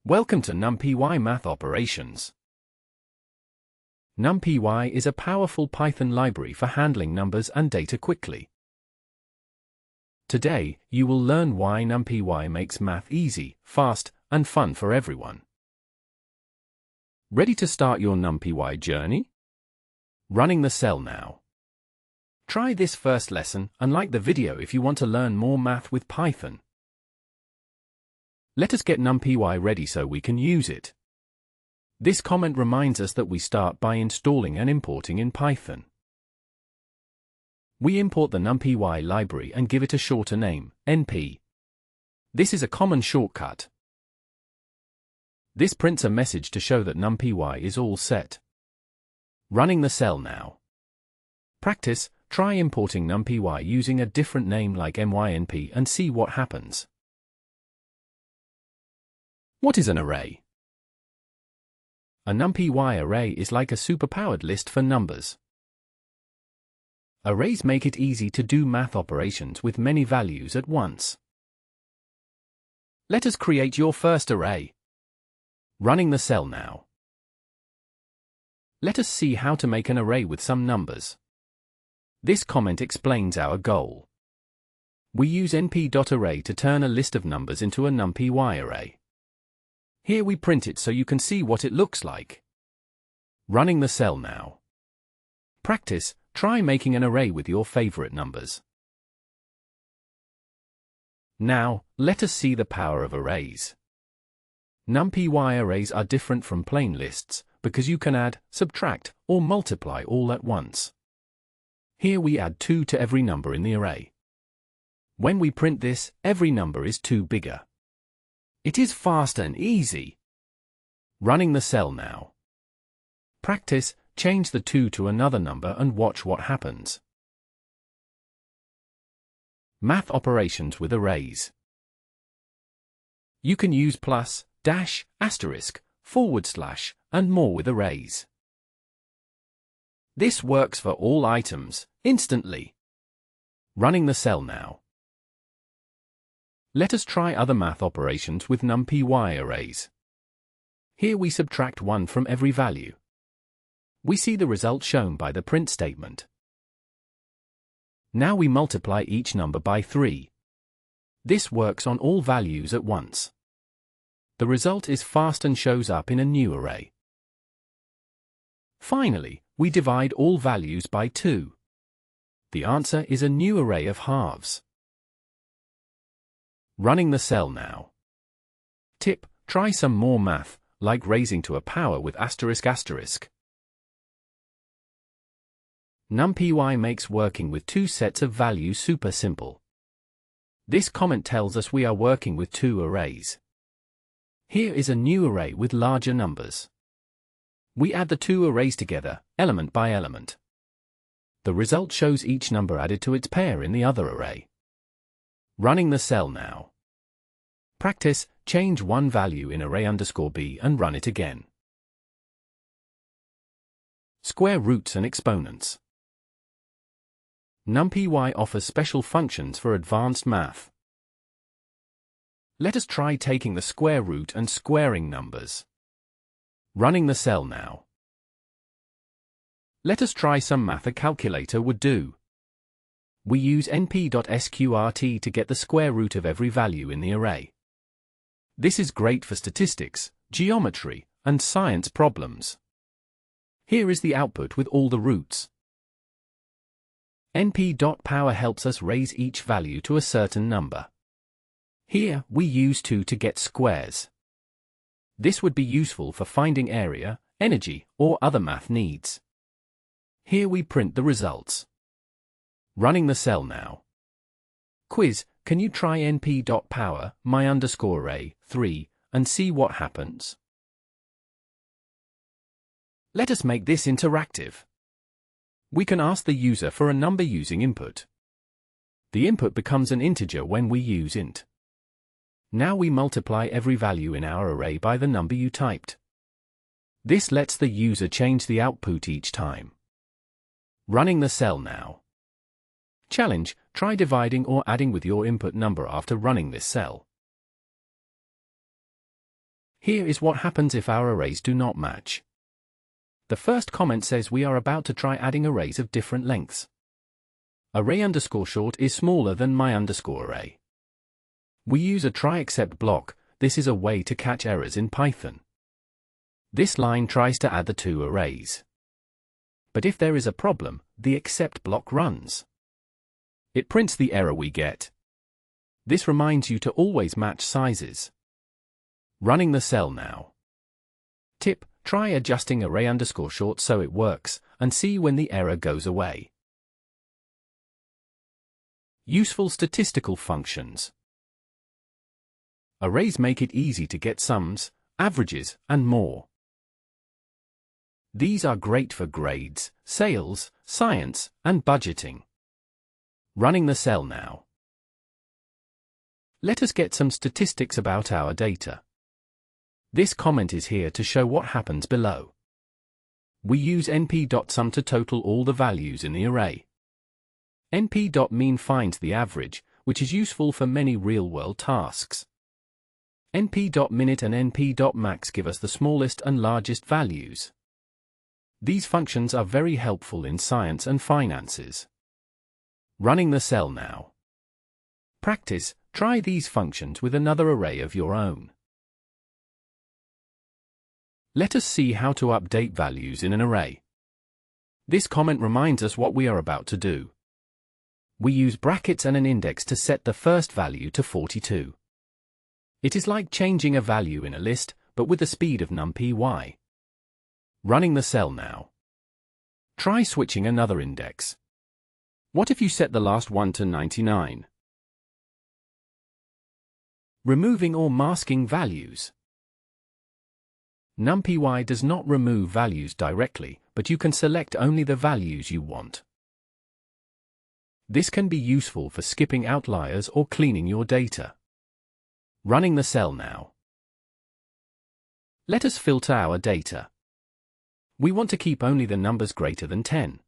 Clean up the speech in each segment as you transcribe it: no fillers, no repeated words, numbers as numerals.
Welcome to NumPy Math Operations. NumPy is a powerful Python library for handling numbers and data quickly. Today, you will learn why NumPy makes math easy, fast, and fun for everyone. Ready to start your NumPy journey? Running the cell now. Try this first lesson and like the video if you want to learn more math with Python. Let us get NumPy ready so we can use it. This comment reminds us that we start by installing and importing in Python. We import the NumPy library and give it a shorter name, NP. This is a common shortcut. This prints a message to show that NumPy is all set. Running the cell now. Practice, try importing NumPy using a different name like mynp and see what happens. What is an array? A NumPy array is like a superpowered list for numbers. Arrays make it easy to do math operations with many values at once. Let us create your first array. Running the cell now. Let us see how to make an array with some numbers. This comment explains our goal. We use np.array to turn a list of numbers into a NumPy array. Here we print it so you can see what it looks like. Running the cell now. Practice, try making an array with your favorite numbers. Now, let us see the power of arrays. NumPy arrays are different from plain lists because you can add, subtract, or multiply all at once. Here we add 2 to every number in the array. When we print this, every number is 2 bigger. It is fast and easy. Running the cell now. Practice, change the 2 to another number and watch what happens. Math operations with arrays. You can use plus, dash, asterisk, forward slash, and more with arrays. This works for all items, instantly. Running the cell now. Let us try other math operations with NumPy arrays. Here we subtract 1 from every value. We see the result shown by the print statement. Now we multiply each number by 3. This works on all values at once. The result is fast and shows up in a new array. Finally, we divide all values by 2. The answer is a new array of halves. Running the cell now. Tip, try some more math, like raising to a power with asterisk asterisk. NumPy makes working with 2 sets of values super simple. This comment tells us we are working with 2 arrays. Here is a new array with larger numbers. We add the 2 arrays together, element by element. The result shows each number added to its pair in the other array. Running the cell now. Practice, change one value in array_b and run it again. Square roots and exponents. NumPy offers special functions for advanced math. Let us try taking the square root and squaring numbers. Running the cell now. Let us try some math a calculator would do. We use np.sqrt to get the square root of every value in the array. This is great for statistics, geometry, and science problems. Here is the output with all the roots. np.power helps us raise each value to a certain number. Here, we use 2 to get squares. This would be useful for finding area, energy, or other math needs. Here we print the results. Running the cell now. Quiz, can you try np.power my_array 3 and see what happens? Let us make this interactive. We can ask the user for a number using input. The input becomes an integer when we use int. Now we multiply every value in our array by the number you typed. This lets the user change the output each time. Running the cell now. Challenge, try dividing or adding with your input number after running this cell. Here is what happens if our arrays do not match. The first comment says we are about to try adding arrays of different lengths. Array_short is smaller than my_array. We use a try except block. This is a way to catch errors in Python. This line tries to add the two arrays. But if there is a problem, the except block runs. It prints the error we get. This reminds you to always match sizes. Running the cell now. Tip: try adjusting array_short so it works, and see when the error goes away. Useful statistical functions. Arrays make it easy to get sums, averages, and more. These are great for grades, sales, science, and budgeting. Running the cell now. Let us get some statistics about our data. This comment is here to show what happens below. We use np.sum to total all the values in the array. np.mean finds the average, which is useful for many real-world tasks. np.minute and np.max give us the smallest and largest values. These functions are very helpful in science and finances. Running the cell now. Practice: try these functions with another array of your own. Let us see how to update values in an array. This comment reminds us what we are about to do. We use brackets and an index to set the first value to 42. It is like changing a value in a list, but with the speed of NumPy. Running the cell now. Try switching another index. What if you set the last one to 99? Removing or masking values. NumPy does not remove values directly, but you can select only the values you want. This can be useful for skipping outliers or cleaning your data. Running the cell now. Let us filter our data. We want to keep only the numbers greater than 10.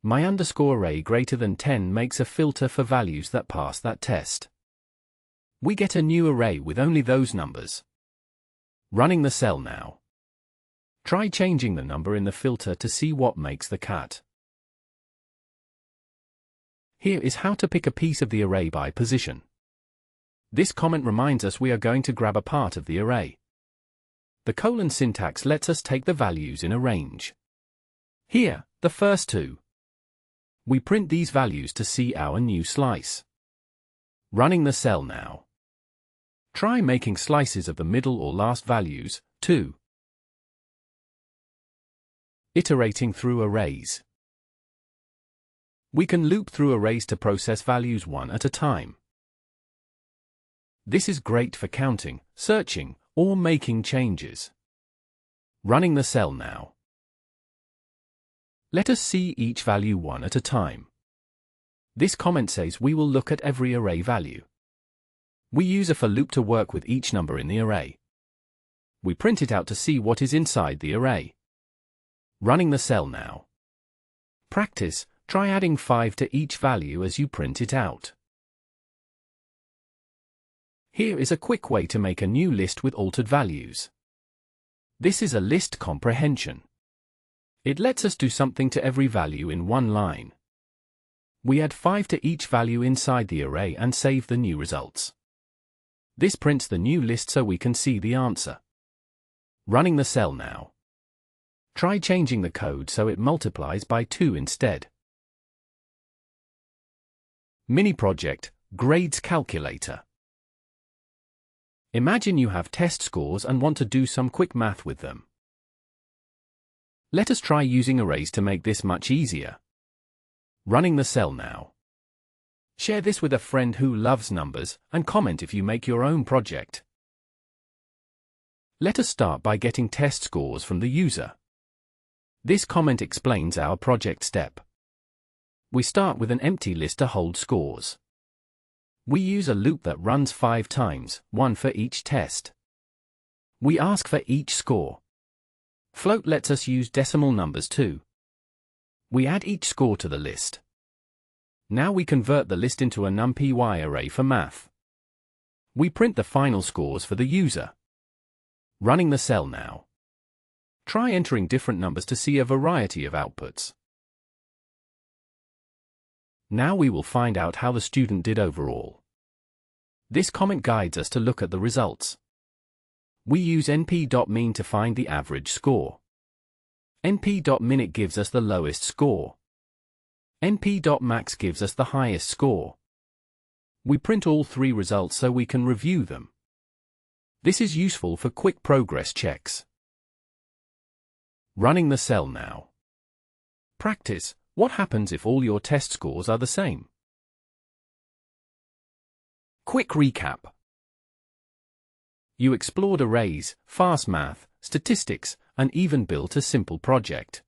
My_array greater than 10 makes a filter for values that pass that test. We get a new array with only those numbers. Running the cell now. Try changing the number in the filter to see what makes the cut. Here is how to pick a piece of the array by position. This comment reminds us we are going to grab a part of the array. The colon syntax lets us take the values in a range. Here, the first two. We print these values to see our new slice. Running the cell now. Try making slices of the middle or last values, too. Iterating through arrays. We can loop through arrays to process values one at a time. This is great for counting, searching, or making changes. Running the cell now. Let us see each value one at a time. This comment says we will look at every array value. We use a for loop to work with each number in the array. We print it out to see what is inside the array. Running the cell now. Practice: try adding 5 to each value as you print it out. Here is a quick way to make a new list with altered values. This is a list comprehension. It lets us do something to every value in one line. We add 5 to each value inside the array and save the new results. This prints the new list so we can see the answer. Running the cell now. Try changing the code so it multiplies by 2 instead. Mini project: Grades Calculator. Imagine you have test scores and want to do some quick math with them. Let us try using arrays to make this much easier. Running the cell now. Share this with a friend who loves numbers, and comment if you make your own project. Let us start by getting test scores from the user. This comment explains our project step. We start with an empty list to hold scores. We use a loop that runs 5 times, 1 for each test. We ask for each score. Float lets us use decimal numbers too. We add each score to the list. Now we convert the list into a NumPy array for math. We print the final scores for the user. Running the cell now. Try entering different numbers to see a variety of outputs. Now we will find out how the student did overall. This comment guides us to look at the results. We use np.mean to find the average score. np.minute gives us the lowest score. np.max gives us the highest score. We print all three results so we can review them. This is useful for quick progress checks. Running the cell now. Practice. What happens if all your test scores are the same? Quick recap. You explored arrays, fast math, statistics, and even built a simple project.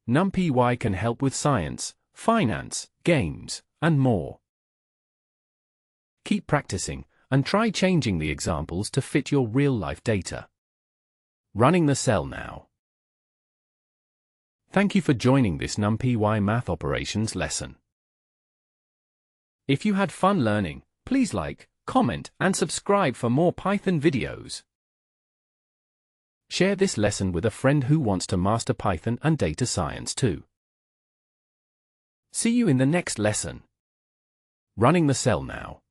NumPy can help with science, finance, games, and more. Keep practicing, and try changing the examples to fit your real-life data. Running the cell now. Thank you for joining this NumPy math operations lesson. If you had fun learning, please like, comment, and subscribe for more Python videos. Share this lesson with a friend who wants to master Python and data science too. See you in the next lesson. Running the cell now.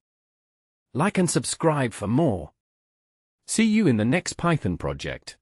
Like and subscribe for more. See you in the next Python project.